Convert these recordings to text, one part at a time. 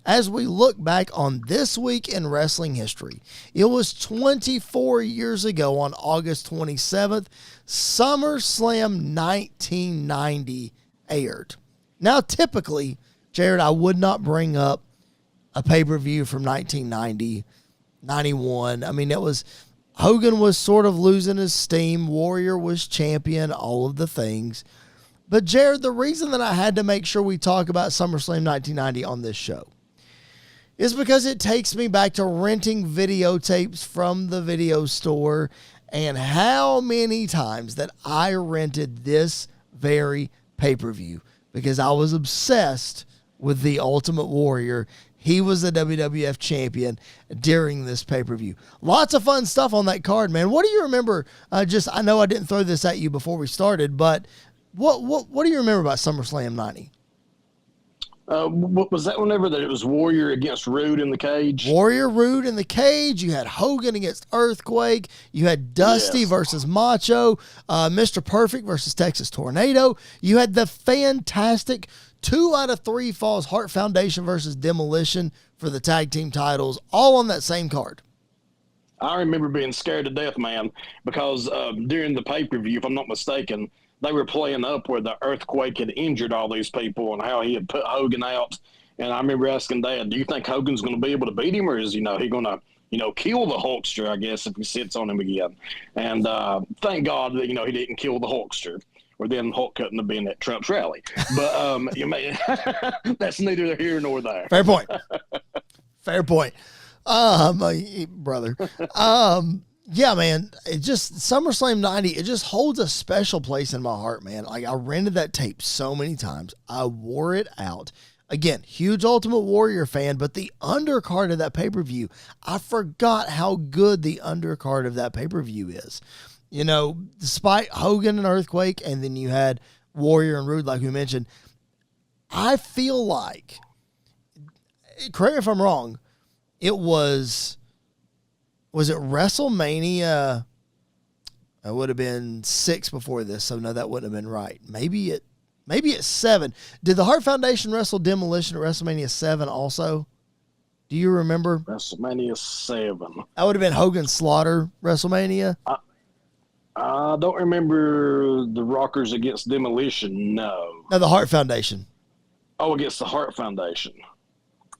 as we look back on this week in wrestling history. It was 24 years ago on August 27th, SummerSlam 1990 aired. Now, typically, Jared, I would not bring up a pay-per-view from 1990, 91. I mean, Hogan was sort of losing his steam. Warrior was champion, all of the things. But, Jared, the reason that I had to make sure we talk about SummerSlam 1990 on this show is because it takes me back to renting videotapes from the video store and how many times that I rented this very pay-per-view because I was obsessed with the Ultimate Warrior. He was the WWF champion during this pay-per-view. Lots of fun stuff on that card, man. What do you remember? I know I didn't throw this at you before we started, but what do you remember about SummerSlam 90? What was that whenever that it was Warrior against Rude in the cage? Warrior, Rude in the cage. You had Hogan against Earthquake. You had Dusty versus Macho. Mr. Perfect versus Texas Tornado. You had the fantastic 2 out of 3 falls Hart Foundation versus Demolition for the tag team titles, all on that same card. I remember being scared to death, man, because during the pay-per-view, if I'm not mistaken, they were playing up where the Earthquake had injured all these people and how he had put Hogan out. And I remember asking Dad, do you think Hogan's going to be able to beat him, or is, he going to, kill the Hulkster, I guess, if he sits on him again? And thank God that, he didn't kill the Hulkster, or then Hulk couldn't have been at Trump's rally. But that's neither here nor there. Fair point. Fair point. My brother. Yeah, man, it just, SummerSlam 90, it just holds a special place in my heart, man. Like, I rented that tape so many times. I wore it out. Again, huge Ultimate Warrior fan, but the undercard of that pay-per-view, I forgot how good the undercard of that pay-per-view is. Despite Hogan and Earthquake, and then you had Warrior and Rude, like we mentioned, I feel like, correct me if I'm wrong, was it WrestleMania? It would have been 6 before this, so no, that wouldn't have been right. Maybe it's 7. Did the Hart Foundation wrestle Demolition at WrestleMania 7 also? Do you remember? WrestleMania 7. That would have been Hogan Slaughter WrestleMania. I don't remember the Rockers against Demolition, no. No, the Hart Foundation. Oh, against the Hart Foundation.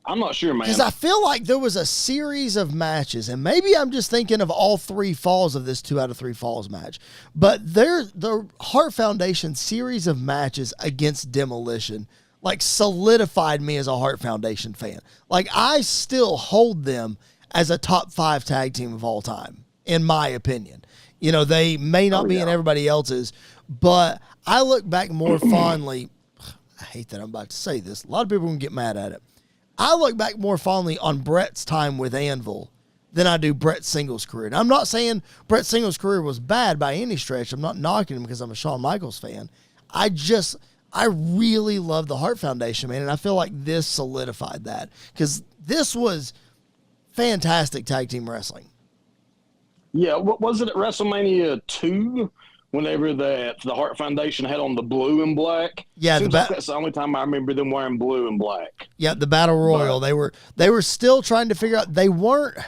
I'm not sure, man. Because I feel like there was a series of matches, and maybe I'm just thinking of all 3 falls of this 2 out of 3 falls match. But the Hart Foundation series of matches against Demolition, like, solidified me as a Hart Foundation fan. Like, I still hold them as a top 5 tag team of all time, in my opinion. They may not be in everybody else's, but I look back more fondly. I hate that I'm about to say this. A lot of people are going to get mad at it. I look back more fondly on Brett's time with Anvil than I do Brett's singles career. And I'm not saying Brett's singles career was bad by any stretch. I'm not knocking him because I'm a Shawn Michaels fan. I really love the Hart Foundation, man, and I feel like this solidified that because this was fantastic tag team wrestling. Yeah, what was it at WrestleMania 2? Whenever the Hart Foundation had on the blue and black. Yeah, that's the only time I remember them wearing blue and black. Yeah, the Battle Royal. They were still trying to figure out. They weren't.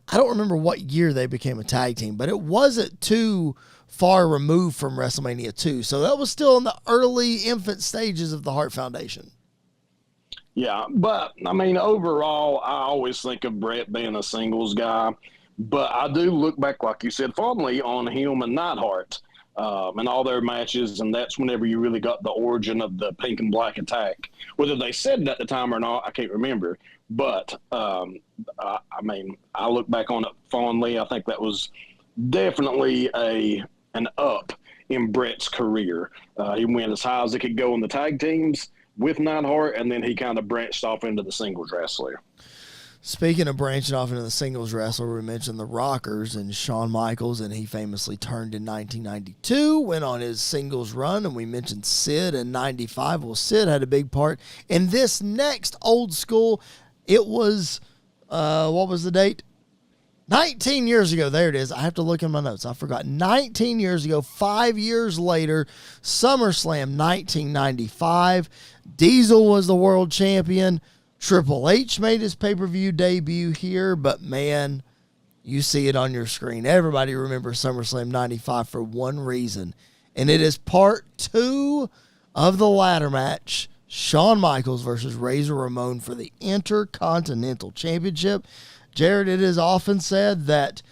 I don't remember what year they became a tag team, but it wasn't too far removed from WrestleMania 2. So that was still in the early infant stages of the Hart Foundation. Yeah, but I mean, overall, I always think of Brett being a singles guy, but I do look back, like you said, fondly on him and Neidhart. And all their matches, and that's whenever you really got the origin of the pink and black attack. Whether they said it at the time or not, I can't remember. But, I look back on it fondly. I think that was definitely an up in Brett's career. He went as high as he could go in the tag teams with Neidhart, and then he kind of branched off into the singles wrestler. Speaking of branching off into the singles wrestler, we mentioned the Rockers and Shawn Michaels, and he famously turned in 1992, went on his singles run, and we mentioned Sid in 95. Well, Sid had a big part in this next old school. It was, what was the date? 19 years ago. There it is. I have to look in my notes. I forgot. 19 years ago, 5 years later, SummerSlam 1995. Diesel was the world champion. Triple H made his pay-per-view debut here, but man, you see it on your screen. Everybody remembers SummerSlam 95 for one reason, and it is part 2 of the ladder match, Shawn Michaels versus Razor Ramon for the Intercontinental Championship. Jared, it is often said that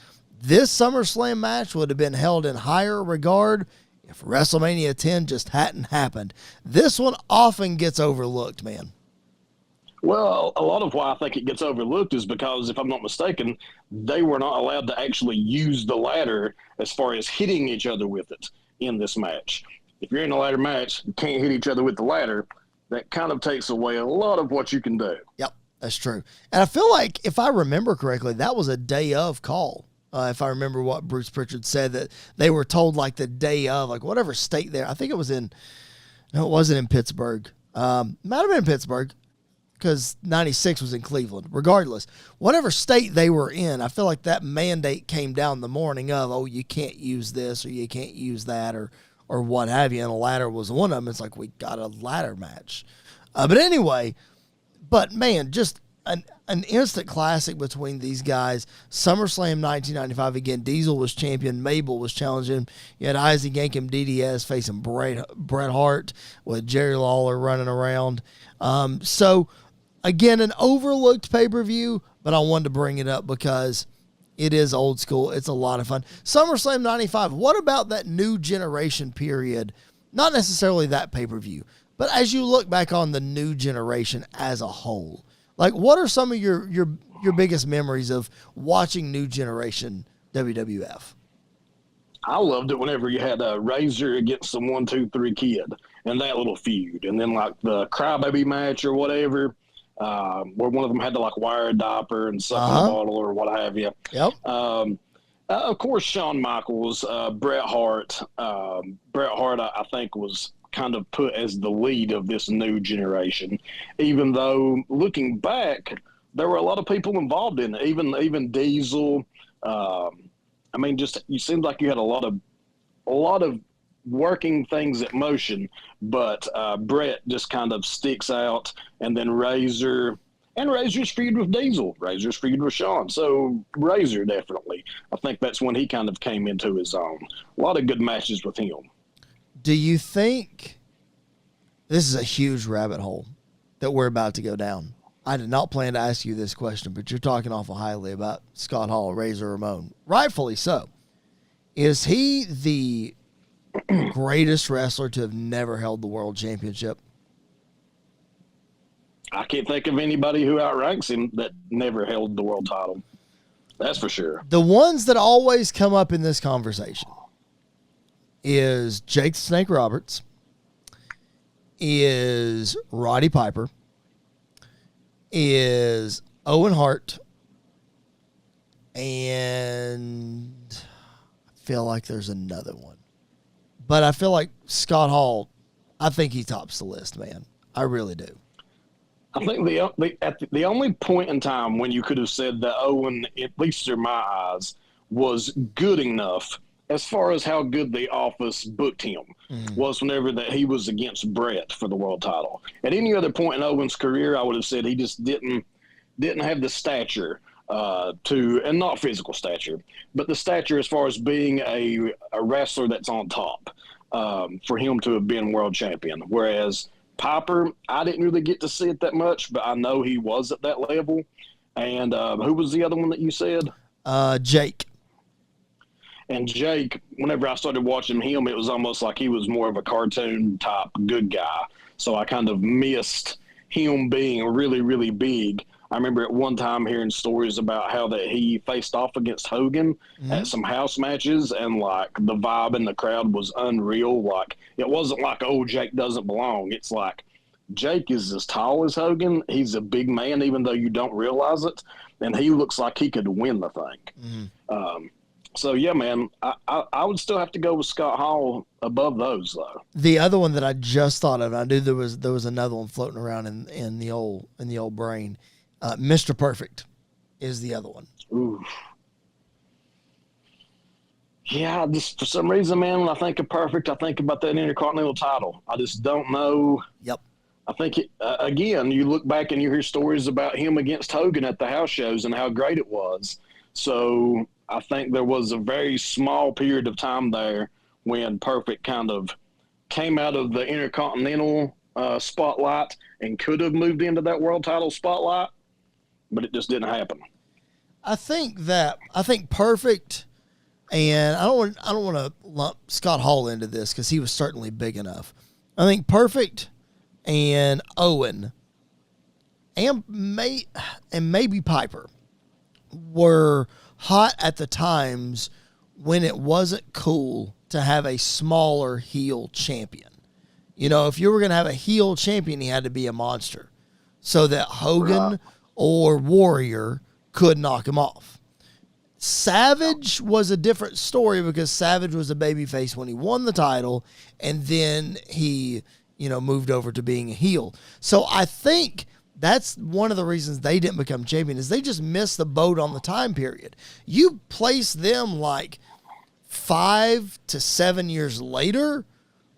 this SummerSlam match would have been held in higher regard if WrestleMania 10 just hadn't happened. This one often gets overlooked, man. Well, a lot of why I think it gets overlooked is because, if I'm not mistaken, they were not allowed to actually use the ladder as far as hitting each other with it in this match. If you're in a ladder match, you can't hit each other with the ladder. That kind of takes away a lot of what you can do. Yep, that's true. And I feel like, if I remember correctly, that was a day of call. If I remember what Bruce Pritchard said, that they were told like the day of, like whatever state there. I think it was it wasn't in Pittsburgh. Might have been in Pittsburgh, because 96 was in Cleveland. Regardless, whatever state they were in, I feel like that mandate came down the morning of, oh, you can't use this or you can't use that or what have you. And a ladder was one of them. It's like, we got a ladder match. But anyway, man, just an instant classic between these guys. SummerSlam 1995, again, Diesel was champion. Mabel was challenging. You had Isaac Yankem DDS facing Bret Hart with Jerry Lawler running around. So, again, an overlooked pay-per-view, but I wanted to bring it up because it is old school. It's a lot of fun. SummerSlam 95, what about that new generation period? Not necessarily that pay-per-view, but as you look back on the new generation as a whole, like, what are some of your biggest memories of watching new generation WWF? I loved it whenever you had a Razor against some 1, 2, 3 Kid and that little feud. And then like the Crybaby match or whatever, where one of them had to like wire a diaper and suck in a bottle or what have you. Yep. Of course, Shawn Michaels, Bret Hart. Bret Hart, I think, was kind of put as the lead of this new generation, even though looking back, there were a lot of people involved in it, even Diesel. I mean, just, you seemed like you had a lot of working things at motion, but Bret just kind of sticks out, and then Razor's feud with Diesel, Razor's feud with Shawn. So Razor, definitely, I think that's when he kind of came into his own. A lot of good matches with him. Do you think, this is a huge rabbit hole that we're about to go down? I did not plan to ask you this question, but you're talking awful highly about Scott Hall, Razor Ramon. Rightfully so. Is he the greatest wrestler to have never held the world championship? I can't think of anybody who outranks him that never held the world title. That's for sure. The ones that always come up in this conversation is Jake the Snake Roberts, is Roddy Piper, is Owen Hart, and I feel like there's another one. But I feel like Scott Hall, I think he tops the list, man. I really do. I think the only point in time when you could have said that Owen, at least through my eyes, was good enough as far as how good the Office booked him, was whenever that he was against Bret for the world title. At any other point in Owen's career, I would have said he just didn't have the stature and not physical stature, but the stature as far as being a wrestler that's on top for him to have been world champion. Whereas Piper, I didn't really get to see it that much, but I know he was at that level. And who was the other one that you said? Jake. And Jake, whenever I started watching him, it was almost like he was more of a cartoon type good guy. So I kind of missed him being really, really big. I remember at one time hearing stories about how that he faced off against Hogan at some house matches, and like the vibe in the crowd was unreal. Like, it wasn't like, oh, Jake doesn't belong. It's like, Jake is as tall as Hogan. He's a big man, even though you don't realize it. And he looks like he could win the thing. So, yeah, man, I would still have to go with Scott Hall above those, though. The other one that I just thought of, and I knew there was another one floating around in the old brain. Mr. Perfect is the other one. Ooh. Yeah, just for some reason, man, when I think of Perfect, I think about that Intercontinental title. I just don't know. Yep. I think, again, you look back and you hear stories about him against Hogan at the house shows and how great it was. So I think there was a very small period of time there when Perfect kind of came out of the Intercontinental spotlight and could have moved into that world title spotlight, but it just didn't happen. I think Perfect, and I don't want to lump Scott Hall into this because he was certainly big enough. I think Perfect and Owen and maybe Piper were hot at the times when it wasn't cool to have a smaller heel champion. You know, if you were going to have a heel champion, he had to be a monster so that Hogan or Warrior could knock him off. Savage was a different story because Savage was a babyface when he won the title, and then he, moved over to being a heel. So I think that's one of the reasons they didn't become champion is they just missed the boat on the time period. You place them like 5 to 7 years later,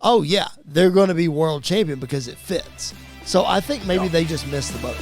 oh yeah, they're going to be world champion because it fits. So I think maybe they just missed the boat.